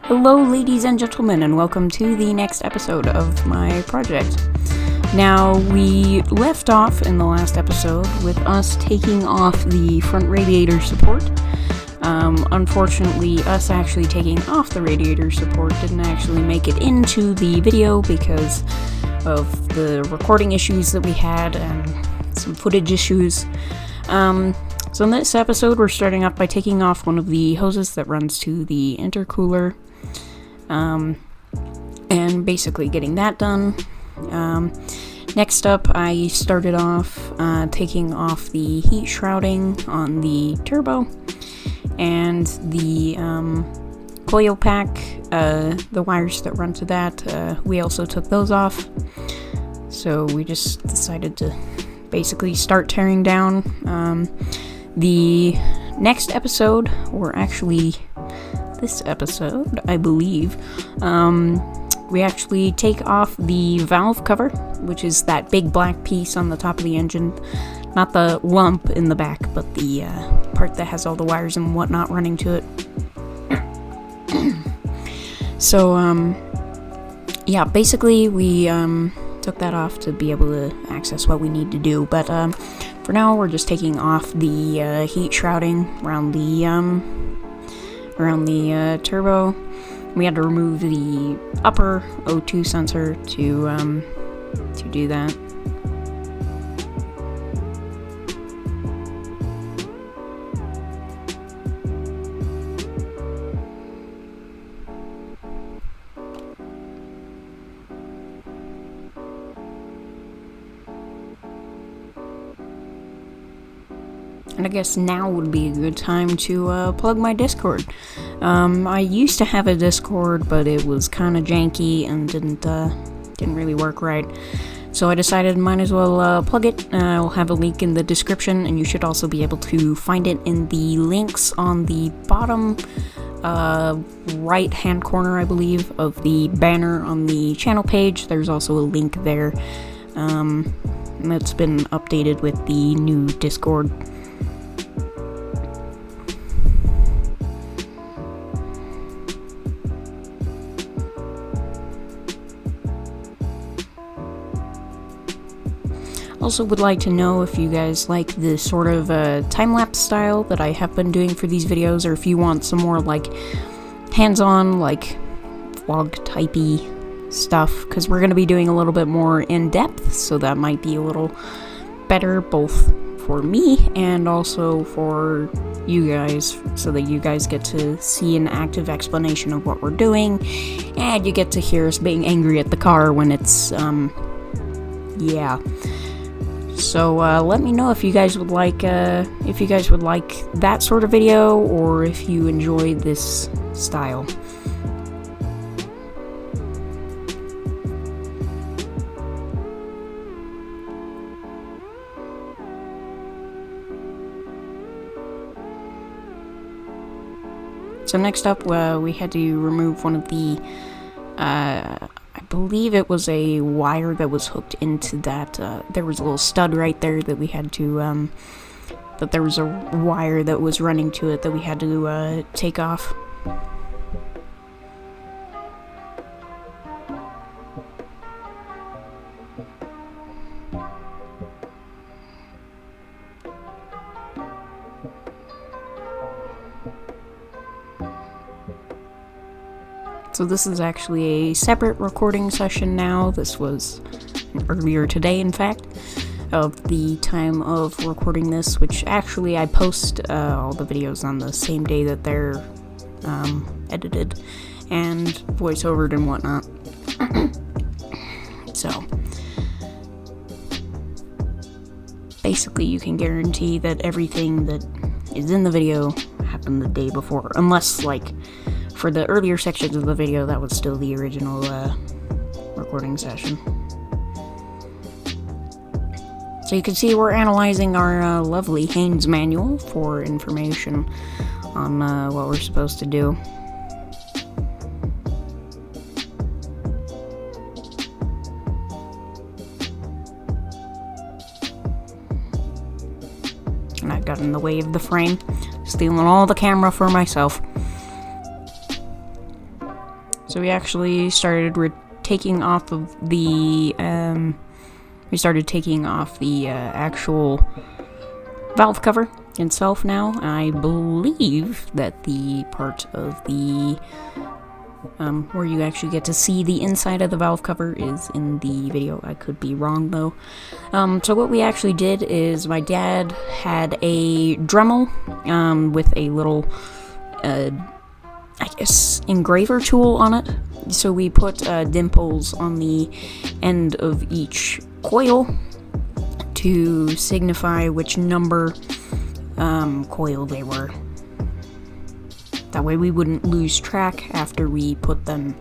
Hello ladies and gentlemen, and welcome to the next episode of my project. Now, we left off in the last episode with us taking off the front radiator support. Unfortunately, us actually taking off the radiator support didn't actually make it into the video because of the recording issues that we had and some footage issues. So in this episode, we're starting off by taking off one of the hoses that runs to the intercooler. And basically getting that done. Next up, I started off taking off the heat shrouding on the turbo and the coil pack, the wires that run to that. We also took those off. So we just decided to basically start tearing down. The next episode, or actually this episode, I believe, we actually take off the valve cover, which is that big black piece on the top of the engine. Not the lump in the back, but the part that has all the wires and whatnot running to it. So, yeah, basically we took that off to be able to access what we need to do. But for now, we're just taking off the heat shrouding around the turbo. We had to remove the upper O2 sensor to do that. And I guess now would be a good time to plug my Discord. I used to have a Discord, but it was kind of janky and didn't really work right. So I decided might as well plug it. I'll have a link in the description, and you should also be able to find it in the links on the bottom right-hand corner, I believe, of the banner on the channel page. There's also a link there. That's been updated with the new Discord. Also would like to know if you guys like the sort of time-lapse style that I have been doing for these videos, or if you want some more like hands-on, like vlog-typey stuff, because we're going to be doing a little bit more in-depth, so that might be a little better both for me and also for you guys, so that you guys get to see an active explanation of what we're doing, and you get to hear us being angry at the car when it's, yeah. So let me know if you guys would like that sort of video, or if you enjoy this style. So next up, we had to remove one of the I believe it was a wire that was hooked into that. There was a little stud right there that we had to, that there was a wire that was running to it that we had to take off. So this is actually a separate recording session now. This was earlier today, in fact, of the time of recording this, which actually I post all the videos on the same day that they're edited and voiceovered and whatnot. So basically you can guarantee that everything that is in the video happened the day before, unless like for the earlier sections of the video, that was still the original recording session. So you can see we're analyzing our lovely Haynes manual for information on what we're supposed to do. And I got in the way of the frame, stealing all the camera for myself. So we actually started taking off of the, actual valve cover itself now. I believe that the part of the, where you actually get to see the inside of the valve cover is in the video. I could be wrong though. So what we actually did is my dad had a Dremel, with a little, I guess, engraver tool on it. So we put dimples on the end of each coil to signify which number coil they were. That way we wouldn't lose track after we put them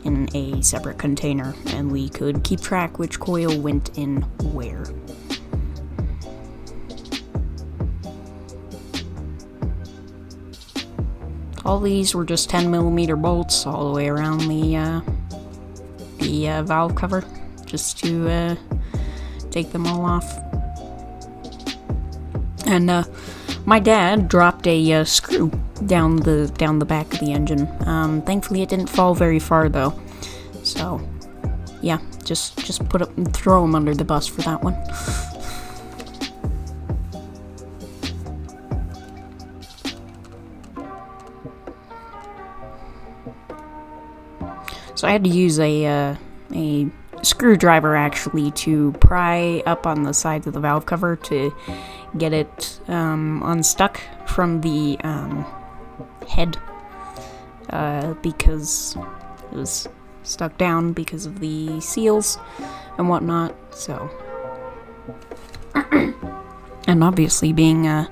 in a separate container, and we could keep track which coil went in where. All these were just 10mm bolts all the way around the valve cover, just to take them all off. And my dad dropped a screw down the back of the engine. Thankfully, it didn't fall very far though. So, yeah, just throw him under the bus for that one. So I had to use a screwdriver actually to pry up on the sides of the valve cover to get it unstuck from the head, because it was stuck down because of the seals and whatnot. So, and obviously being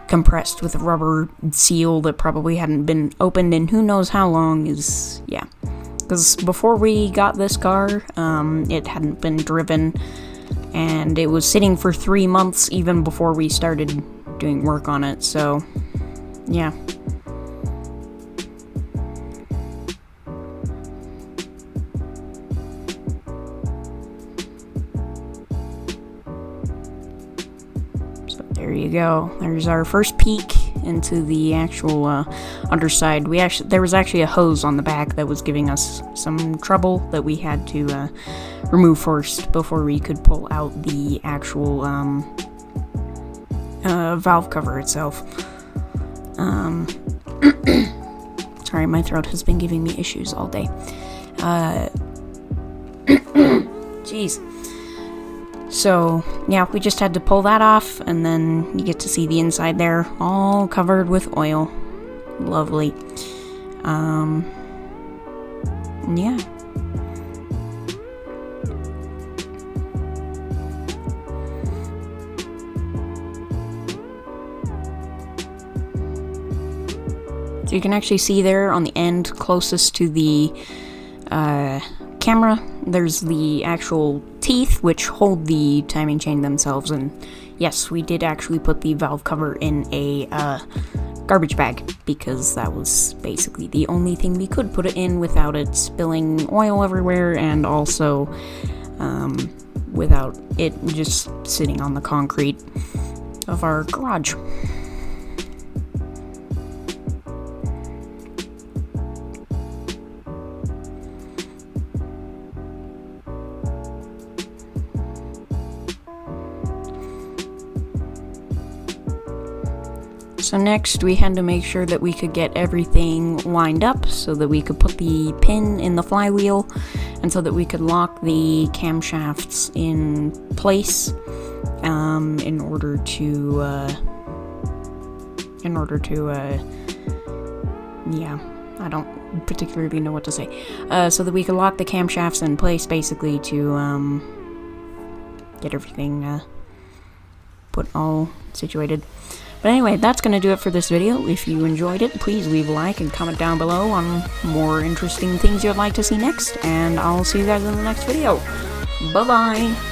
compressed with a rubber seal that probably hadn't been opened in who knows how long is, yeah. Because before we got this car, it hadn't been driven, and it was sitting for 3 months even before we started doing work on it, so, yeah. So there you go. There's our first peek into the actual underside. There was actually a hose on the back that was giving us some trouble that we had to remove first before we could pull out the actual valve cover itself. Sorry, my throat has been giving me issues all day. Jeez. So, yeah, we just had to pull that off, and then you get to see the inside there, all covered with oil. Lovely. Yeah. So you can actually see there on the end closest to the camera, there's the actual teeth which hold the timing chain themselves, and yes, we did actually put the valve cover in a garbage bag because that was basically the only thing we could put it in without it spilling oil everywhere, and also without it just sitting on the concrete of our garage. So next we had to make sure that we could get everything lined up so that we could put the pin in the flywheel, and so that we could lock the camshafts in place in order to yeah, I don't particularly know what to say. So that we could lock the camshafts in place basically to get everything put all situated. But anyway, that's going to do it for this video. If you enjoyed it, please leave a like and comment down below on more interesting things you'd like to see next, and I'll see you guys in the next video. Bye-bye!